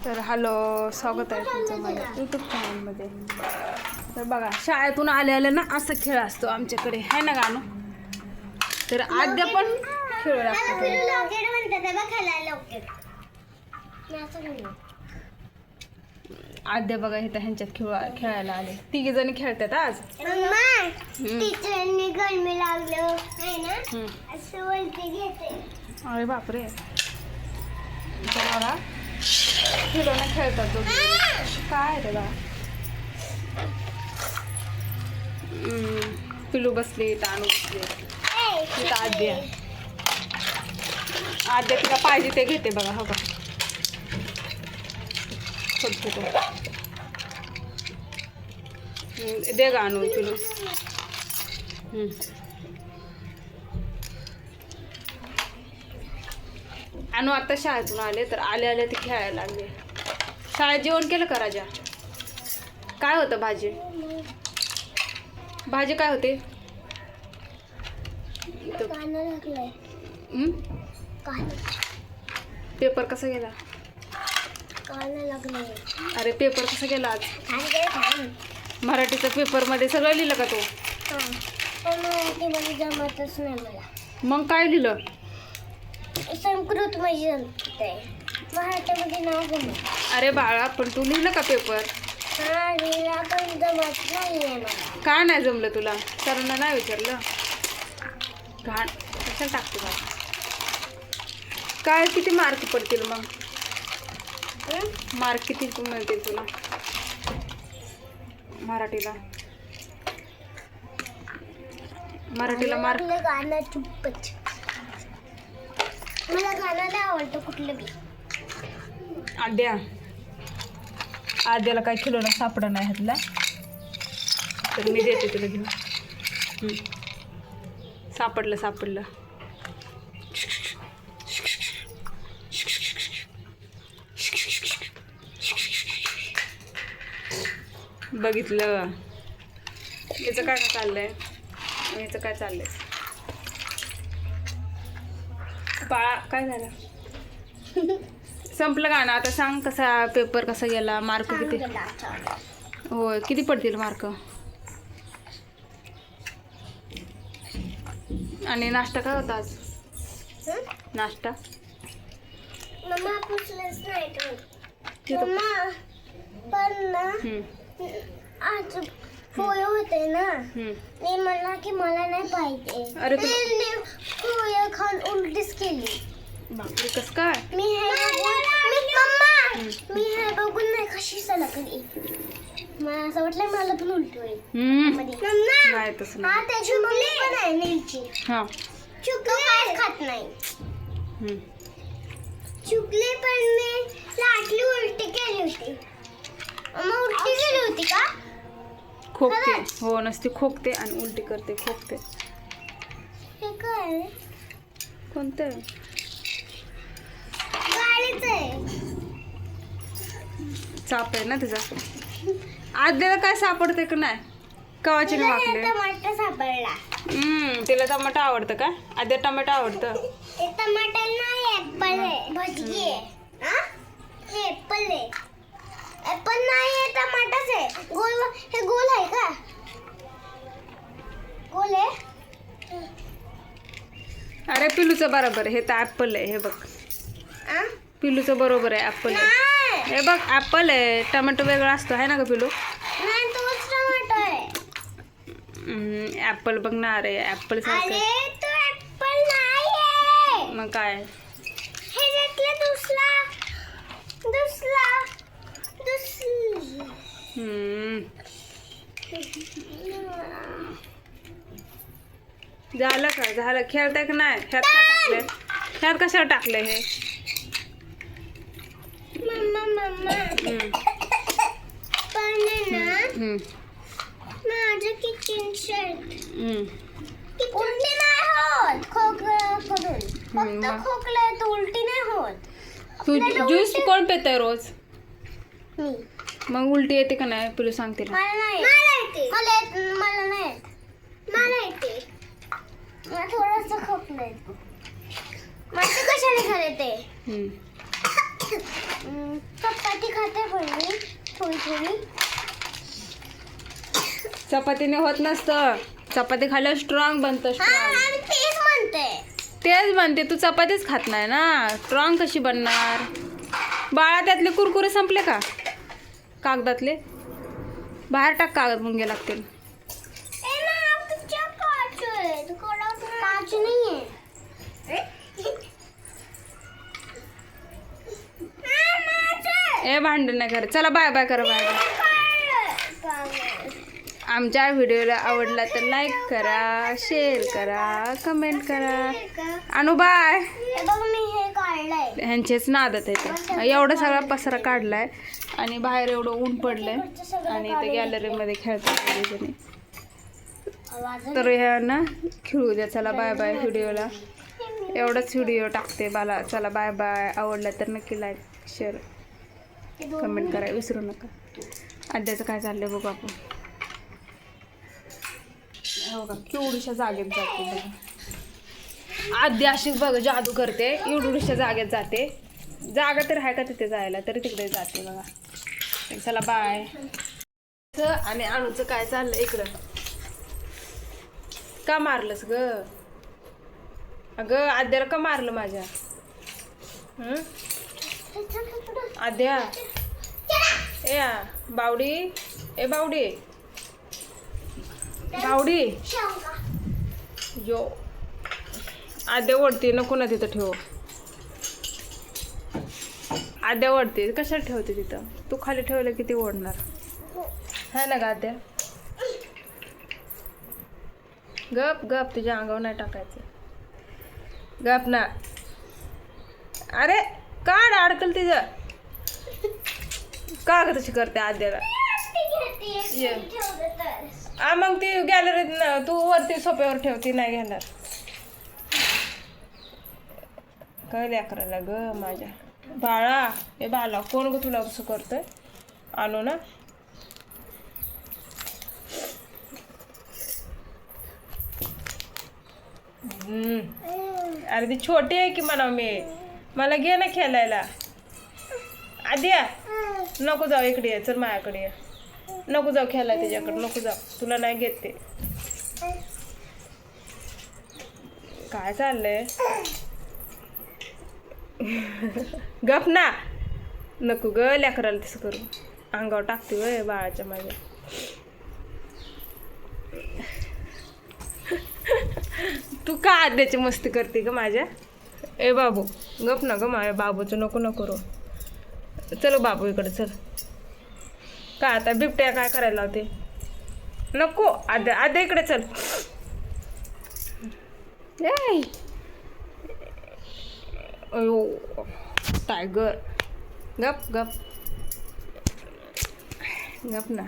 तर हॅलो, स्वागत आहे तुमचं माझ्या यूट्यूब चॅनलमध्ये. तर बघा, शाळेतून आले आले ना असं खेळ असतो आमच्याकडे, आहे ना गाणं. तर आद्या पण खेळ लागतो. आद्या बघा इथं ह्यांच्यात खेळायला आले. 3 जणी खेळतात आज. टीचरनी गरमी लागलं आहे ना असं वरती घेते. अरे बापरे, बघा खिलोना खेळतात दोघी. काय आहे त्याला? पिलू बसली, तानू बसली, तिथं आद्या तिला पाहिजे ते घेते बघा. हो का, छोट दे गा आणून पिलू. आणू आता शाळेतून आले, तर आले आले ते खेळायला लागले. शाळेत जेवण केलं का राजा? काय होतं भाजी? भाजी काय होते? पेपर कसा गेला? अरे पेपर कसा गेला आज? मराठीच्या पेपरमध्ये सगळं लिहिलं का तू? मराठीमध्ये जमतच नाही मला. मग काय लिहिलं? संस्कृत मध्ये जमते, मराठीमध्ये नाव जमत. अरे बाळा, पण तू लिहिलं का पेपर? हा लिहिला, पण जमत नाहीये मला. काय नाही जमलं तुला? सरांना नाही विचारलं? घाण कशाला टाकते बाळा? काय किती मार्क पडतील मग? मार्क किती मिळतील तुला मराठीला? मार्क गाणं चुप्पच. मला गाणं नाही आवडतं कुठलं बी. आद्याला काय खिलोना सापडं नाही ह्यातला, तर मी देते तुला घेऊन. सापडलं. बघितलं? याचं काय चाललंय? याचं काय चाललंय? बाळा काय झालं? संपलं गाणं. आता सांग कसा पेपर कसा गेला, मार्क किती? होय, किती पडतील मार्क? आणि नाश्ता काय होता आज? नाश्ता मम्मा पुसलंच नाही मम्मा, पण ना आज पोहे होते ना, मी म्हणला की मला नाही पाहिजे. अरे पोहे खाऊन उलटीच केली. बापरे, कसं काय? मी हे बघून नाही कशी सलकली. मला असं वाटलं मला पण उलटी होईल. नाही तसं नाही. हा त्याची मम्मी पण आहे नेमची. हा, काहीच खात नाही. चुकले, पण मी लाटली उलटी केली होती. मग उलटी केली होती का? खोकते. हो, नसते खोकते आणि उलटी करते, खोकते. हे काय? कोणतं? गाडीच आहे. चाप आहे ना तिचा. आद्याला काय सापडते का नाही? कवाचे वाकले. टमाटर सापडला. तिला टमाटो आवडतं का? आद्या टमाटो आवडतं. ते टमाटर नाही, ऍपल आहे. भजी आहे. हे ऍपल आहे. ऍपल नाही, हे टमाटरच आहे. हे गोल आहे का? गोल आहे. अरे पिलूचं बरोबर आहे, हे तर ऍपल आहे. हे बघ, पिलूचं बरोबर आहे, ऍपल आहे. हे बघ, ऍपल आहे. टमाटो वेगळा असतो, आहे ना का पिलू? नाही, तोच टमाटो आहे. ऍपल बघ ना. अरे ऍपल सारखं. अरे तो ऍपल नाहीये. मग काय? हे घेतलं दुसरा. झालं का? झालं. खेळताय का नाही? ह्यात काय टाकलंय? ह्यात कशाला टाकलंय हे? मम्मा पण ना माझं किचन सेट उलटी नाही होत. खोकला करून फक्त खोकला येतो, उलटी नाही होत. तू ज्यूस कोण पितंय रोज? मी. मग उलटी येते का नाही? पिलू सांगते ना. मला नाही. मला थोडंसं खोकलं येतो. मला कशाला खरं ते पप्पा चपाती खाते पण मी थोडी थोडी. चपातीने होत नसतं, चपाती खाल्ल्यावर स्ट्रॉंग बनतं. हा स्ट्रॉंग आणि तेच म्हणते. तेच म्हणते, तू चपातीच खात नाही ना, स्ट्रॉंग कशी बनणार? बाळा त्यातले कुरकुरे संपले का कागदातले? बाहेर टाक, कागद मुंगे लागतील. काच नाहीये. ए भांडण नाही कर. चला बाय बाय करा, बाय बाय. आमच्या व्हिडिओला आवडला तर लाईक करा, शेअर करा, कमेंट करा. आणू बाय. मी हे काढलंय. ह्यांचेच नादत आहे. एवढा सगळा पसरा काढलाय आणि बाहेर एवढं ऊन पडलंय आणि इथे गॅलरीमध्ये खेळतात. तर ह्या ना खेळू द्या. चला बाय बाय. व्हिडिओला एवढंच व्हिडिओ टाकते बाला. चला बाय बाय. आवडला तर नक्की लाईक शेअर कमेंट करायला विसरू नका. आद्याचं काय चाललंय बघू आपण. हो का, केवढीशा जागेत जाते बघा. आद्या अशीच बघ जादू करते, एवढीशा जागेत जाते. जागा तर आहे का तिथे जायला, तरी तिकडे जाते बघा. चला बाय. आणि अणूचं काय चाललं इकडं. का मारलंस ग? अगं आद्याला का मारलं माझ्या? आद्या ए बावडी, ए बावडी, बावडी यो. आद्या ओढते, नको ना तिथं ठेव. आद्या ओढते, कशाला ठेवते तिथं? तू खाली ठेवलं किती ओढणार है ना ग आद्या? गप गप, तुझ्या अंगावर नाही टाकायचं. गप ना. अरे काढ, अडकल तिचं. का ग तशी करते आद्याला? मग ती गॅलरीत तू वरती सोप्यावर ठेवती, नाही घेणार. काय लेकराला ग माझ्या बाळा. हे बाळा कोण ग तुला असं करतोय? आणू ना. अरे ती छोटी आहे की म्हणा मी. मला घे ना खेळायला. आद्या नको जाऊ, इकडे ये. चल माझ्याकडे ये. नको जाऊ खेळायला त्याच्याकडे, नको जाऊ. तुला नाही घेत ते. काय चाललंय? गप ना. नको ग लेकराला तसं करू. अंगावर टाकते वय बाळाच्या माझ्या. तू का आद्याची मस्ती करते ग माझ्या? ए बाबू गप ना ग माझ्या बाबूचं नको नको करू. चलो बाबू इकडे चल. का आता बिबट्या काय करायला लावते? नको. आद्या आद्या इकडे चल. अयो टायगर. गप गप गप ना.